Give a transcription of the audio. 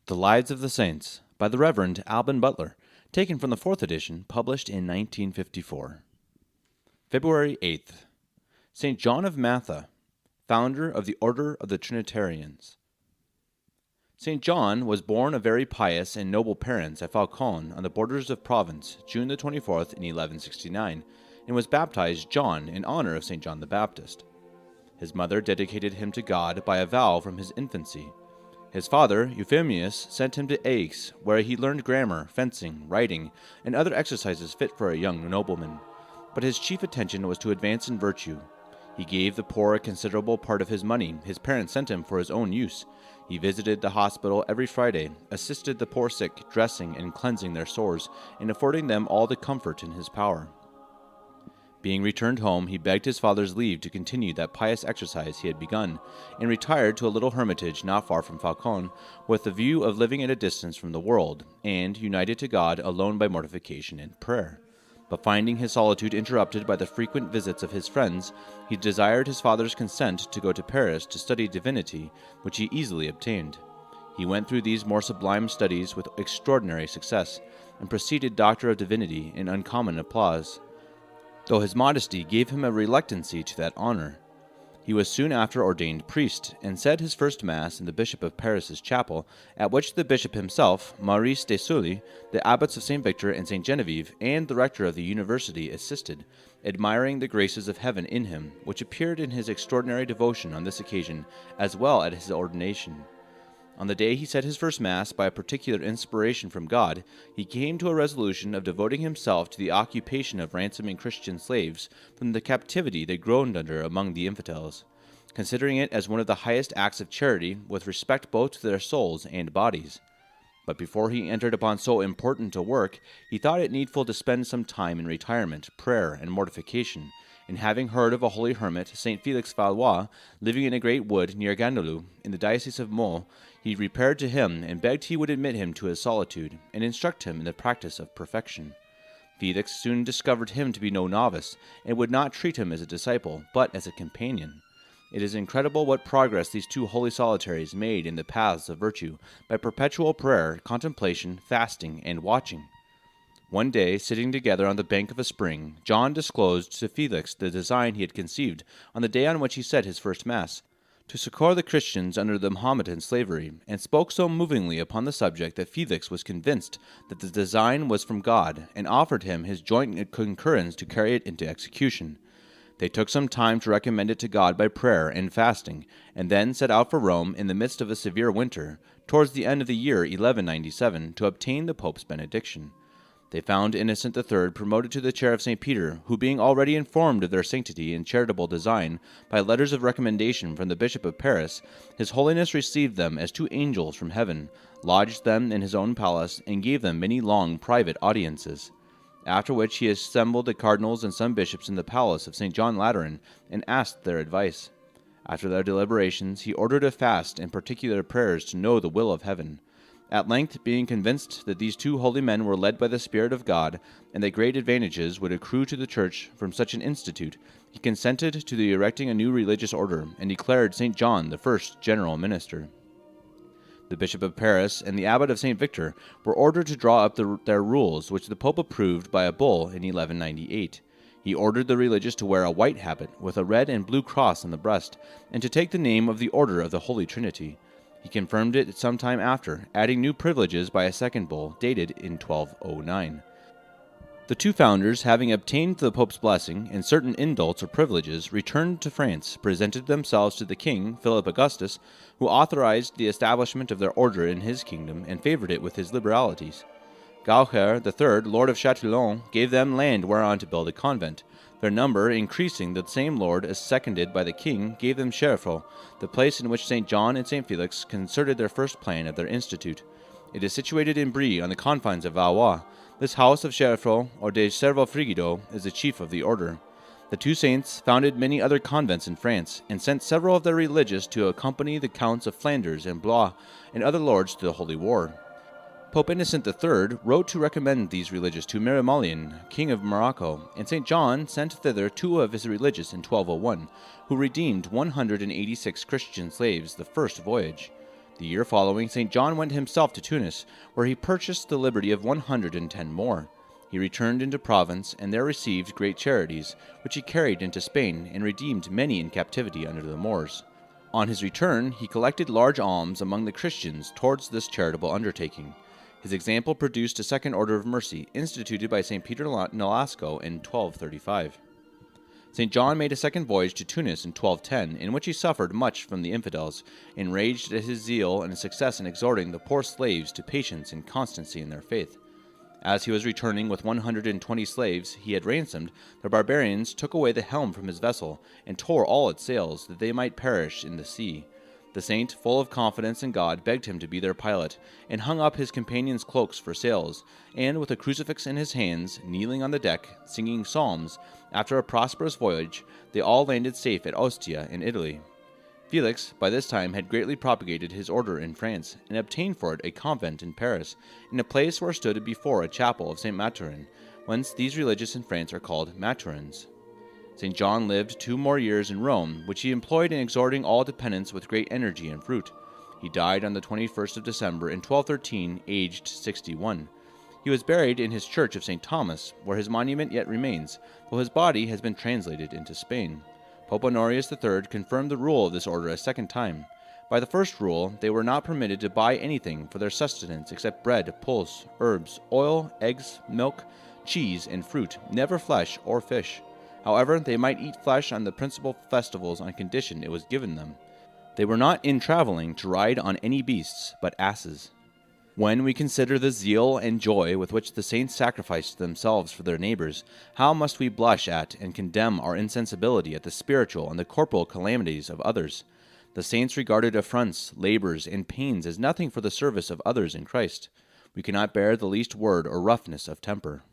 The Lives of the Saints by the Reverend Alban Butler, taken from the 4th edition, published in 1954. February 8th. St. John of Matha, founder of the Order of the Trinitarians. St. John was born of very pious and noble parents at Falcon on the borders of Provence, June the 24th in 1169, and was baptized John in honor of St. John the Baptist. His mother dedicated him to God by a vow from his infancy. His father, Euphemius, sent him to Aix, where he learned grammar, fencing, writing, and other exercises fit for a young nobleman. But his chief attention was to advance in virtue. He gave the poor a considerable part of his money his parents sent him for his own use. He visited the hospital every Friday, assisted the poor sick, dressing and cleansing their sores, and affording them all the comfort in his power. Being returned home, he begged his father's leave to continue that pious exercise he had begun, and retired to a little hermitage not far from Falcon, with the view of living at a distance from the world, and united to God alone by mortification and prayer. But finding his solitude interrupted by the frequent visits of his friends, he desired his father's consent to go to Paris to study divinity, which he easily obtained. He went through these more sublime studies with extraordinary success, and proceeded Doctor of Divinity in uncommon applause, though his modesty gave him a reluctancy to that honor. He was soon after ordained priest, and said his first Mass in the Bishop of Paris's chapel, at which the bishop himself, Maurice de Sully, the abbots of St. Victor and St. Genevieve, and the rector of the university assisted, admiring the graces of heaven in him, which appeared in his extraordinary devotion on this occasion, as well as at his ordination. On the day he said his first Mass, by a particular inspiration from God, he came to a resolution of devoting himself to the occupation of ransoming Christian slaves from the captivity they groaned under among the infidels, considering it as one of the highest acts of charity with respect both to their souls and bodies. But before he entered upon so important a work, he thought it needful to spend some time in retirement, prayer, and mortification, and having heard of a holy hermit, St. Felix Valois, living in a great wood near Gandelou, in the diocese of Meaux, he repaired to him and begged he would admit him to his solitude, and instruct him in the practice of perfection. Felix soon discovered him to be no novice, and would not treat him as a disciple, but as a companion. It is incredible what progress these two holy solitaries made in the paths of virtue, by perpetual prayer, contemplation, fasting, and watching. One day, sitting together on the bank of a spring, John disclosed to Felix the design he had conceived on the day on which he said his first Mass, to succor the Christians under the Mohammedan slavery, and spoke so movingly upon the subject that Felix was convinced that the design was from God, and offered him his joint concurrence to carry it into execution. They took some time to recommend it to God by prayer and fasting, and then set out for Rome in the midst of a severe winter, towards the end of the year 1197, to obtain the Pope's benediction. They found Innocent III promoted to the chair of St. Peter, who being already informed of their sanctity and charitable design by letters of recommendation from the Bishop of Paris, His Holiness received them as two angels from heaven, lodged them in his own palace, and gave them many long private audiences. After which he assembled the cardinals and some bishops in the palace of St. John Lateran, and asked their advice. After their deliberations, he ordered a fast and particular prayers to know the will of heaven. At length, being convinced that these two holy men were led by the Spirit of God, and that great advantages would accrue to the Church from such an institute, he consented to the erecting a new religious order, and declared St. John the first general minister. The Bishop of Paris and the Abbot of St. Victor were ordered to draw up their rules, which the Pope approved by a bull in 1198. He ordered the religious to wear a white habit, with a red and blue cross on the breast, and to take the name of the Order of the Holy Trinity. He confirmed it some time after, adding new privileges by a second bull, dated in 1209. The two founders, having obtained the Pope's blessing and certain indults or privileges, returned to France, presented themselves to the king, Philip Augustus, who authorized the establishment of their order in his kingdom and favored it with his liberalities. Gaucher III, Lord of Chatillon, gave them land whereon to build a convent. Their number increasing, the same lord, as seconded by the king, gave them Cherfreau, the place in which St. John and St. Felix concerted their first plan of their institute. It is situated in Brie, on the confines of Valois. This house of Cherfreau, or de Cervo-Frigido, is the chief of the order. The two saints founded many other convents in France, and sent several of their religious to accompany the counts of Flanders and Blois and other lords to the Holy War. Pope Innocent III wrote to recommend these religious to Miramalian, king of Morocco, and St. John sent thither two of his religious in 1201, who redeemed 186 Christian slaves the first voyage. The year following, St. John went himself to Tunis, where he purchased the liberty of 110 more. He returned into Provence, and there received great charities, which he carried into Spain, and redeemed many in captivity under the Moors. On his return, he collected large alms among the Christians towards this charitable undertaking. His example produced a second order of mercy, instituted by St. Peter Nolasco in 1235. St. John made a second voyage to Tunis in 1210, in which he suffered much from the infidels, enraged at his zeal and his success in exhorting the poor slaves to patience and constancy in their faith. As he was returning with 120 slaves he had ransomed, the barbarians took away the helm from his vessel, and tore all its sails, that they might perish in the sea. The saint, full of confidence in God, begged him to be their pilot, and hung up his companions' cloaks for sails, and with a crucifix in his hands, kneeling on the deck, singing psalms, after a prosperous voyage, they all landed safe at Ostia in Italy. Felix, by this time, had greatly propagated his order in France, and obtained for it a convent in Paris, in a place where stood before a chapel of St. Mathurin, whence these religious in France are called Mathurins. St. John lived 2 more years in Rome, which he employed in exhorting all dependents with great energy and fruit. He died on the 21st of December in 1213, aged 61. He was buried in his church of St. Thomas, where his monument yet remains, though his body has been translated into Spain. Pope Honorius III confirmed the rule of this order a second time. By the first rule, they were not permitted to buy anything for their sustenance except bread, pulse, herbs, oil, eggs, milk, cheese, and fruit, never flesh or fish. However, they might eat flesh on the principal festivals on condition it was given them. They were not in traveling to ride on any beasts, but asses. When we consider the zeal and joy with which the saints sacrificed themselves for their neighbors, how must we blush at and condemn our insensibility at the spiritual and the corporal calamities of others? The saints regarded affronts, labors, and pains as nothing for the service of others in Christ. We cannot bear the least word or roughness of temper.